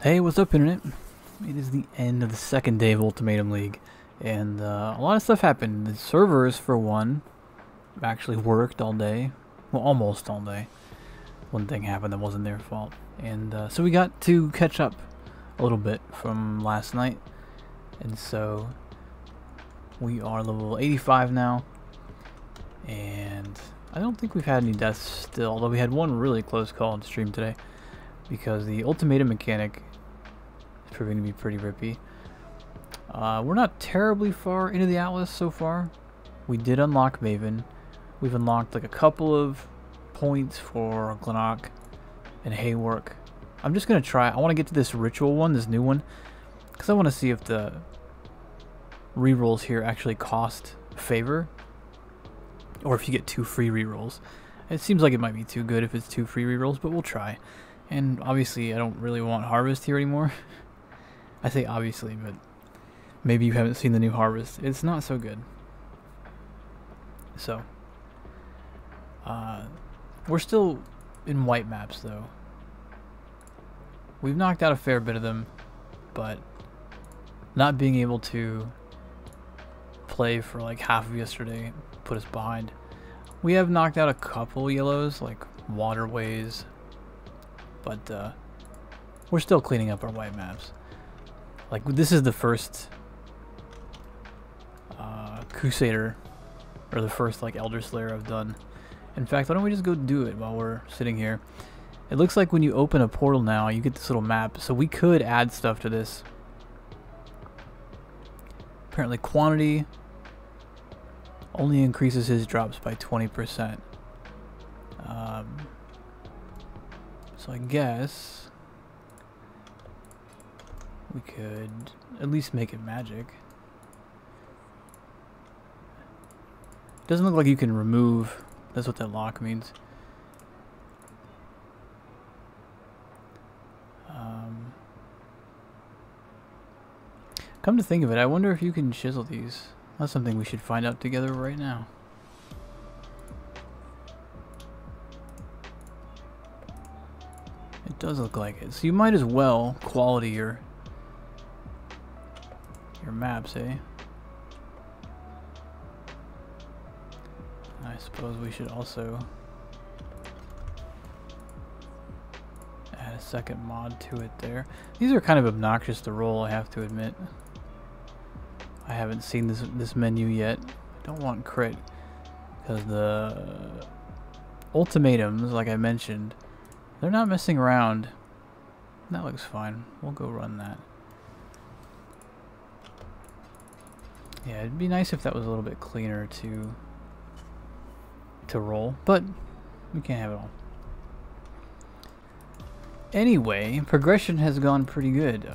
Hey, what's up, Internet? It is the end of the second day of Ultimatum League, and a lot of stuff happened. The servers, for one, actually worked all day. Well, almost all day. One thing happened that wasn't their fault. And so we got to catch up a little bit from last night. And so we are level 85 now. And I don't think we've had any deaths still, although we had one really close call on stream today. Because the ultimatum mechanic is proving to be pretty rippy. We're not terribly far into the Atlas so far. We did unlock Maven. We've unlocked like a couple of points for Glenok and Haywork. I'm just going to try. I want to get to this ritual one, this new one. Because I want to see if the rerolls here actually cost favor. Or if you get 2 free rerolls. It seems like it might be too good if it's 2 free rerolls, but we'll try. And obviously I don't really want Harvest here anymore. I say obviously, but maybe you haven't seen the new Harvest. It's not so good. So, we're still in white maps though. We've knocked out a fair bit of them, but not being able to play for like half of yesterday put us behind. We have knocked out a couple yellows, like waterways, but we're still cleaning up our white maps. Like, this is the first Crusader, or the first like Elderslayer I've done. In fact, why don't we just go do it while we're sitting here? It looks like when you open a portal now, you get this little map, so we could add stuff to this. Apparently quantity only increases his drops by 20%. So I guess we could at least make it magic. Doesn't look like you can remove. That's what that lock means. Come to think of it, I wonder if you can chisel these. That's something we should find out together right now. It does look like it. So you might as well quality your maps, eh? I suppose we should also add a second mod to it there. These are kind of obnoxious to roll, I have to admit. I haven't seen this menu yet. I don't want crit because the ultimatums, like I mentioned, they're not messing around. That looks fine. We'll go run that. Yeah, it'd be nice if that was a little bit cleaner to roll, but we can't have it all. Anyway, progression has gone pretty good.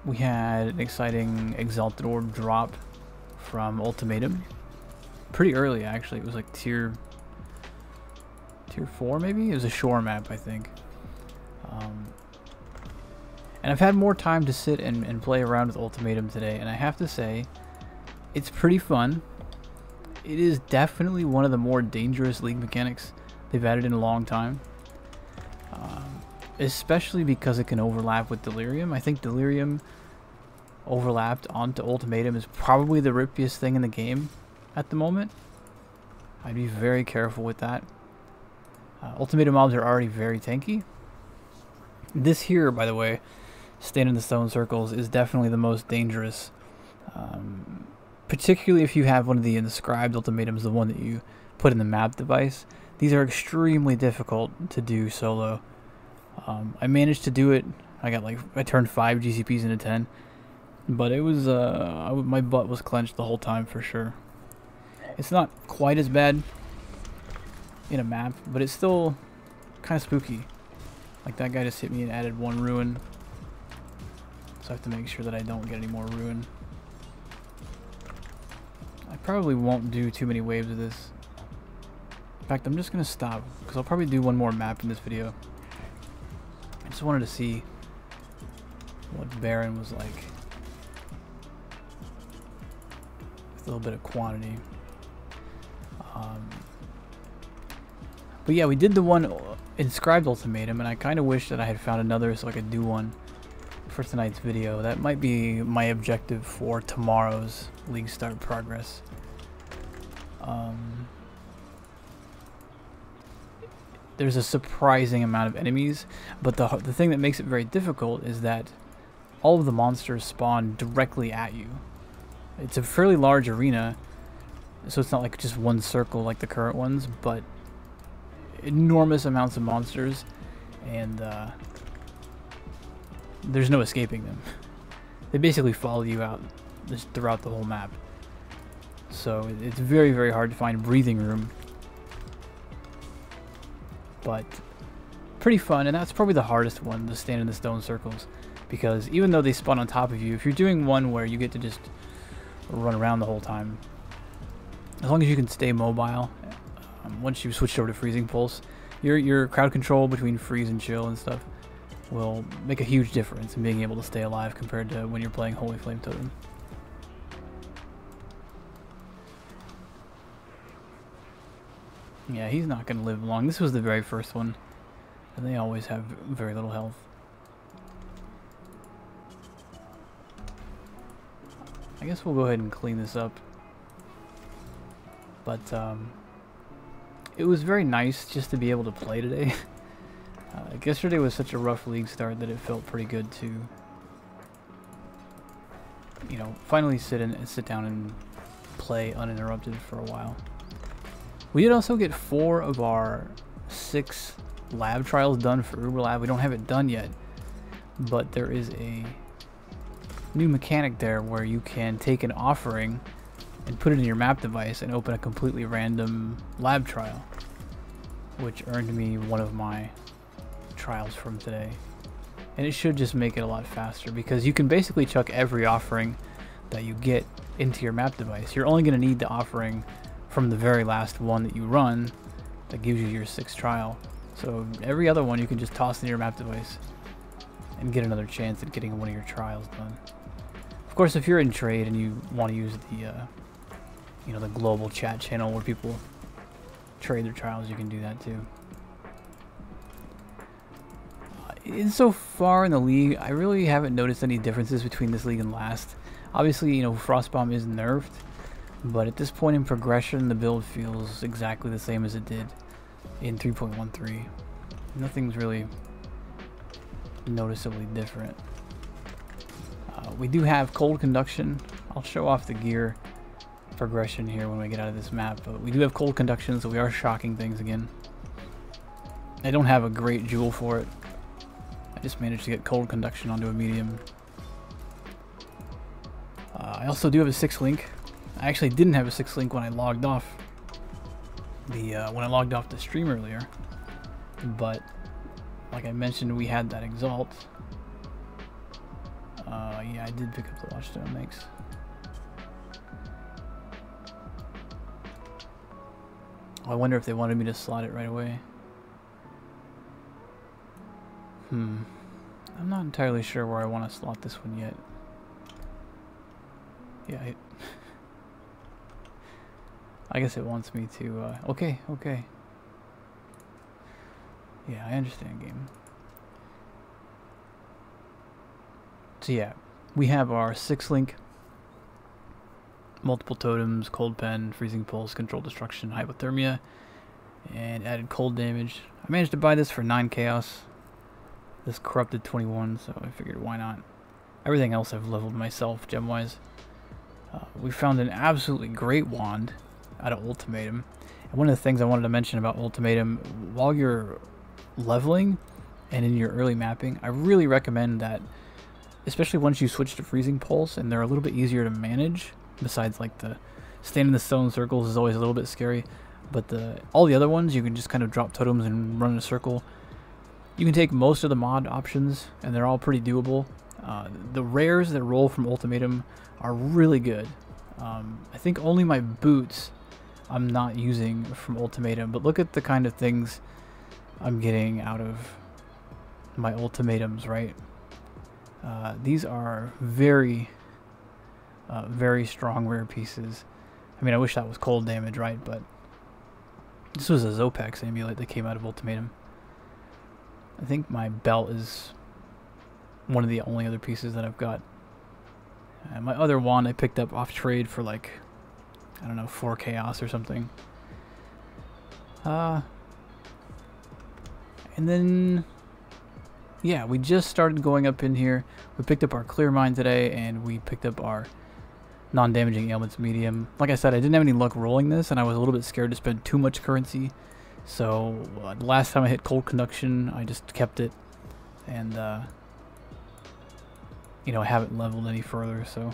We had an exciting Exalted Orb drop from Ultimatum. Pretty early, actually. It was like tier 4, maybe? It was a shore map, I think. And I've had more time to sit and play around with Ultimatum today, and I have to say, it's pretty fun. It is definitely one of the more dangerous league mechanics they've added in a long time. Especially because it can overlap with Delirium. I think Delirium overlapped onto Ultimatum is probably the rippiest thing in the game at the moment. I'd be very careful with that. Ultimatum mobs are already very tanky. This here, by the way, Stand in the Stone Circles, is definitely the most dangerous. Particularly if you have one of the inscribed ultimatums, the one that you put in the map device. These are extremely difficult to do solo. I managed to do it. I turned 5 GCPs into 10, but it was my butt was clenched the whole time for sure. It's not quite as bad in a map, but it's still kind of spooky. Like, that guy just hit me and added 1 ruin, so I have to make sure that I don't get any more ruin. I probably won't do too many waves of this. In fact, I'm just gonna stop because I'll probably do one more map in this video. I just wanted to see what Baron was like with a little bit of quantity. But yeah, we did the one inscribed ultimatum, and I kind of wish that I had found another so I could do one for tonight's video. That might be my objective for tomorrow's League start progress. There's a surprising amount of enemies, but the thing that makes it very difficult is that all of the monsters spawn directly at you. It's a fairly large arena, so it's not like just one circle like the current ones, but enormous amounts of monsters, and there's no escaping them. They basically follow you out just throughout the whole map. So it's very, very hard to find breathing room. But pretty fun, and that's probably the hardest one, to stand in the stone circles. Because even though they spawn on top of you, if you're doing one where you get to just run around the whole time, as long as you can stay mobile, once you've switched over to freezing pulse, your crowd control between freeze and chill and stuff will make a huge difference in being able to stay alive compared to when you're playing Holy Flame Totem. Yeah, he's not going to live long. This was the very first one, and they always have very little health. I guess we'll go ahead and clean this up. But it was very nice just to be able to play today. Yesterday was such a rough league start that it felt pretty good to, you know, finally sit down and play uninterrupted for a while. We did also get 4 of our 6 lab trials done for Uber Lab. We don't have it done yet, but there is a new mechanic there where you can take an offering and put it in your map device and open a completely random lab trial, which earned me one of my trials from today. And it should just make it a lot faster, because you can basically chuck every offering that you get into your map device. You're only going to need the offering from the very last one that you run that gives you your 6th trial. So every other one you can just toss into your map device and get another chance at getting one of your trials done. Of course, if you're in trade and you want to use the you know, the global chat channel where people trade their trials, you can do that too. So far in the league, I really haven't noticed any differences between this league and last. Obviously, you know, Frostbomb is nerfed, but at this point in progression, the build feels exactly the same as it did in 3.13. Nothing's really noticeably different. We do have cold conduction. I'll show off the gear progression here when we get out of this map, but we do have cold conduction, so we are shocking things again. I don't have a great jewel for it. I just managed to get cold conduction onto a medium. I also do have a 6 link. I actually didn't have a 6 link when I logged off the stream earlier, but like I mentioned, we had that exalt. Yeah, I did pick up the watchstone. Thanks. I wonder if they wanted me to slot it right away. I'm not entirely sure where I want to slot this one yet. Yeah, I guess it wants me to, okay. Yeah, I understand, game. So yeah, we have our 6 link, multiple totems, cold pen, freezing pulse, control destruction, hypothermia, and added cold damage. I managed to buy this for 9 chaos. This corrupted 21, so I figured why not. Everything else I've leveled myself, gem-wise. We found an absolutely great wand out of Ultimatum. And one of the things I wanted to mention about Ultimatum, while you're leveling and in your early mapping, I really recommend that, especially once you switch to freezing pulse and they're a little bit easier to manage, besides like the staying in the stone circles is always a little bit scary, but all the other ones you can just kind of drop totems and run in a circle. You can take most of the mod options and they're all pretty doable. The rares that roll from Ultimatum are really good. I think only my boots I'm not using from Ultimatum, but look at the kind of things I'm getting out of my Ultimatums, right? These are very, very strong rare pieces. I mean, I wish that was cold damage, right? But this was a Zopax amulet that came out of Ultimatum. I think my belt is one of the only other pieces that I've got. And my other wand I picked up off trade for like, I don't know, 4 chaos or something. And then, yeah, we just started going up in here. We picked up our clear mine today, and we picked up our non-damaging ailments medium. Like I said, I didn't have any luck rolling this, and I was a little bit scared to spend too much currency. So last time I hit cold conduction, I just kept it, and you know, I haven't leveled any further. So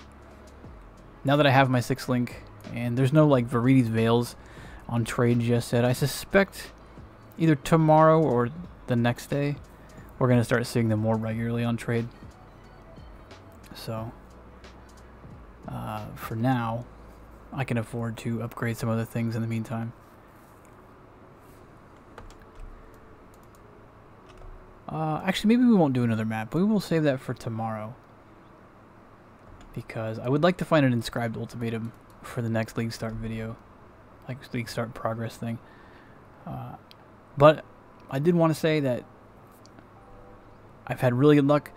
now that I have my 6th link, and there's no like Viridi's Veils on trade just yet, I suspect either tomorrow or the next day we're gonna start seeing them more regularly on trade. So for now, I can afford to upgrade some other things in the meantime. Actually, maybe we won't do another map, but we will save that for tomorrow, because I would like to find an inscribed ultimatum for the next League Start video, like League Start progress thing. But I did want to say that I've had really good luck,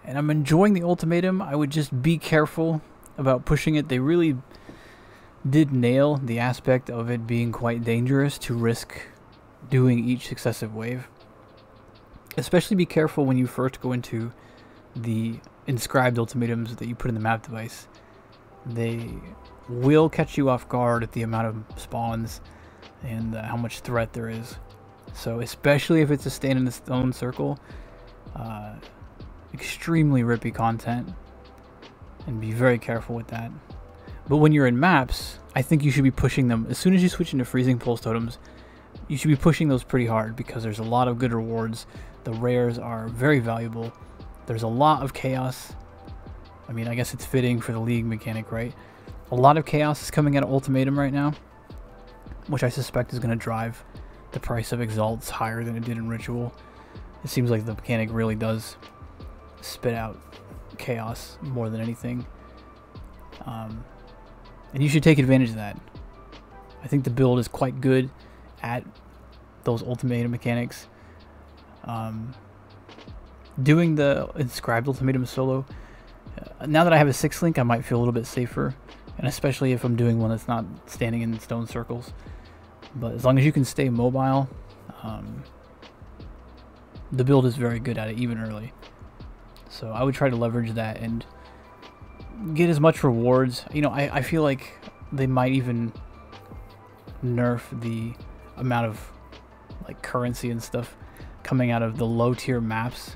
and I'm enjoying the ultimatum. I would just be careful about pushing it. They really did nail the aspect of it being quite dangerous to risk doing each successive wave. Especially be careful when you first go into the inscribed ultimatums that you put in the map device. They will catch you off guard at the amount of spawns and how much threat there is. So especially if it's a stand in the stone circle, extremely rippy content, and be very careful with that. But when you're in maps, I think you should be pushing them. As soon as you switch into freezing pulse totems, you should be pushing those pretty hard, because there's a lot of good rewards. The rares are very valuable. There's a lot of chaos. I mean, I guess it's fitting for the league mechanic, right? A lot of chaos is coming out of Ultimatum right now, which I suspect is going to drive the price of Exalts higher than it did in Ritual. It seems like the mechanic really does spit out chaos more than anything. And you should take advantage of that. I think the build is quite good at those Ultimatum mechanics. Doing the inscribed ultimatum solo, now that I have a 6th link, I might feel a little bit safer, and especially if I'm doing one that's not standing in stone circles. But as long as you can stay mobile, the build is very good at it, even early. So I would try to leverage that and get as much rewards. You know, I feel like they might even nerf the amount of like currency and stuff coming out of the low tier maps,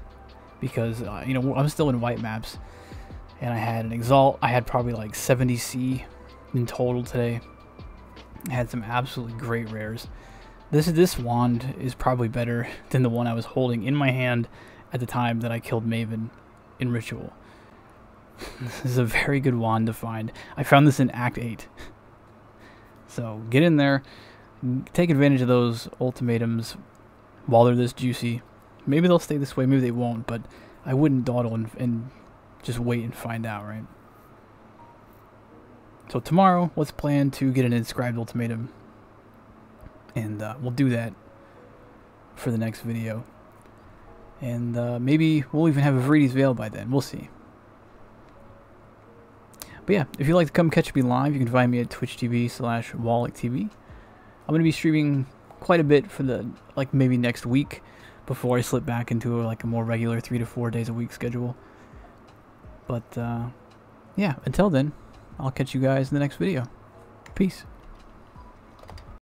because you know, I'm still in white maps, and I had an Exalt. I had probably like 70 C in total today. I had some absolutely great rares. This wand is probably better than the one I was holding in my hand at the time that I killed Maven in Ritual. This is a very good wand to find. I found this in Act 8. So get in there, take advantage of those ultimatums while they're this juicy. Maybe they'll stay this way, maybe they won't, but I wouldn't dawdle and just wait and find out, right? So tomorrow, let's plan to get an inscribed ultimatum, and we'll do that for the next video. And maybe we'll even have a Viridi's Veil by then. We'll see. But yeah, if you'd like to come catch me live, you can find me at twitch.tv/WallachTV. I'm going to be streaming quite a bit for the, like, maybe next week, before I slip back into like a more regular 3 to 4 days a week schedule. But yeah, until then, I'll catch you guys in the next video. Peace.